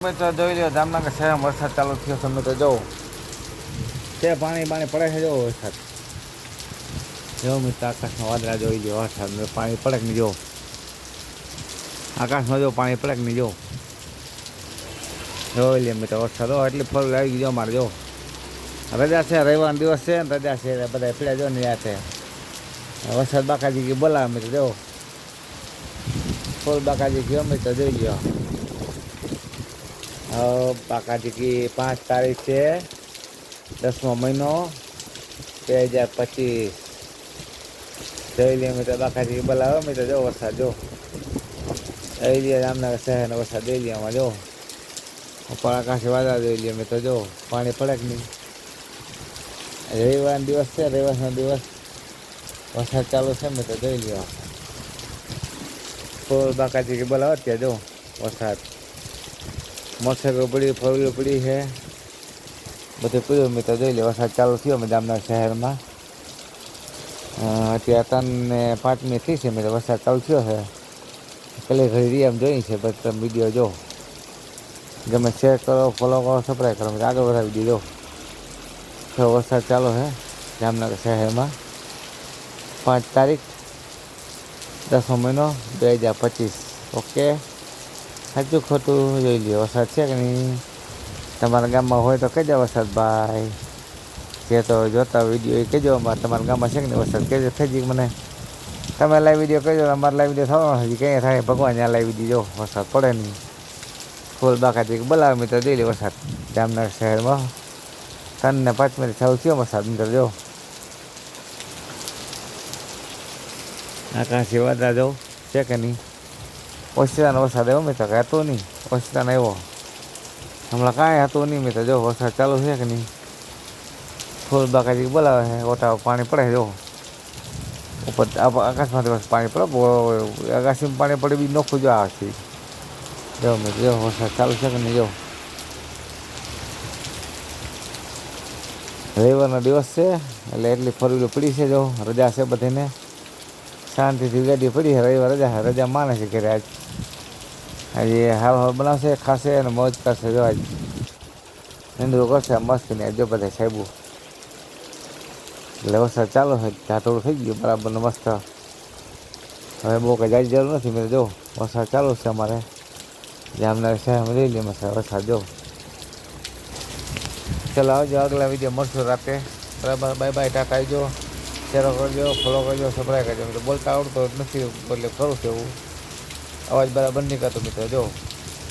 મિત્રો જોઈ લો જામનગર શહેરમાં વરસાદ ચાલુ થયો છે. મિત્રો જો તે પાણી પડે છે. જો વરસાદ જો મિત્રો આકાશમાં વાદળા જોઈ લો. વરસાદ પાણી પડે કે નહીં જો આકાશમાં જો પાણી પડે કે નહીં જોઈ લે મિત્રો વરસાદ એટલી ફળ આવી ગયો. અમારે જો રજા છે, રવિવારનો દિવસ છે ને રજા છે. બધા પીડા જો ને યાદ છે વરસાદ બાકાજી ગયો બોલાવે મિત્રો જો ફૂલ બાકાજી ગયો મિત્રો જોઈ લ્યો. બાકાજી की 5 तारीख છે 10મો મહિનો 2025 જોઈ લે મિત્રો બાકાજી બોલાવે મિત્રો જો વરસાદ જો જોઈ લે જામનગર શહેરનો વરસાદ જોઈ લે. આમાં જો ઉપર આકાશે વાદળા જોઈ લે મિત્રો જો પાણી પડે કે નહીં. રવિવારનો દિવસ છે, રવિવારનો દિવસ વરસાદ ચાલુ છે મિત્રો જોઈ લ્યો. ફૂલ બાકાજી બોલાવે ત્યાં જો વરસાદ મોટરસાઇકલ પડી, ફોર વ્હીલર પડી છે, બધું પીડ્યું મિત્રો જોઈ લે. વરસાદ ચાલુ થયો અમે જામનગર શહેરમાં અત્યારે 3 ને 5 થઈ છે મિત્રો વરસાદ ચાલુ થયો છે. પેલી ઘડી રી એમ જોઈ છે પછી તમે વિડીયો જો ગમે શેર કરો, ફોલો કરો, સબસ્ક્રાઈબ કરો, આગળ વધાવી દીધો. વરસાદ ચાલુ છે જામનગર શહેરમાં 5 તારીખ 10મો મહિનો 2025. ઓકે સાચું ખોટું જોઈ લ્યો. વરસાદ છે કે નહીં તમારા ગામમાં હોય તો કહેજો વરસાદ ભાઈ. જે તો જોતા વિડીયો એ કહેજો તમારા ગામમાં છે કે નહીં વરસાદ કહેજો. થઈ મને તમે લાઈવ વિડીયો કહેજો. અમારે લાઈવ વિડીયો થવાનો હજી ક્યાંય થાય ભગવાન ત્યાં લાઈવ વિડીયો જો વરસાદ પડે નહીં. ફૂલ બાકાજી બોલાવે મિત્રો જોઈ લે વરસાદ જામનગર શહેરમાં 3 ને 5 ચાલુ થયો વરસાદ મિત્રો જો આકાશી વાદળા જો છે કે નહીં. ઓછીતાનો વરસાદ આવ્યો મિત્રો કે હતો નહીં. ઓછીતાનો આવ્યો હમણાં કાંઈ હતું નહીં મિત્રો જો વરસાદ ચાલુ છે કે નહીં. ફૂલ બાકાજી બોલાવે છે ઓટા પાણી પડે જો ઉપર આકાશમાંથી પાણી પડે આકાશીમાં પાણી પડે બી નોખું જો આવે છે જો મિત્રો જો વરસાદ ચાલુ છે કે નહીં. જો રવિવારનો દિવસ છે એટલે એટલી ફોર વ્હીલર પડી છે જો રજા છે બધાને શાંતિથી ગાડી પડી છે. રવિવાર રજા માને છે ઘરે આજ હજી હાલ બનાવશે, ખાશે અને મોજ કરશે. જો આજ નિંદરું કરશે મસ્ત ને જો બધા સાહેબો એટલે વરસાદ ચાલુ છે. ઢાટોળું થઈ ગયું બરાબરનું મસ્ત. હવે બહુ કંઈ જાજી જરૂર નથી મેં જો વરસાદ ચાલુ છે અમારે જામનગર શહેરમાં લઈ લે વરસાદ જો. ચાલો આવજો આગલા વિડીયો મળશું રાતે બરાબર. બાય બાય, ટાટા આવજો, શેર કરજો, ફોલો કરજો, સબસ્ક્રાઈબ કરજો. મિત્રો બોલતા આવડતો નથી એટલે કરું છું એવું અવાજ બરાબર નહીં કરતો મિત્રો જો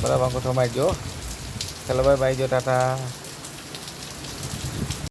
બરાબર અંગૂઠો મારજો. ચાલો બાય બાય, જો ટાટા.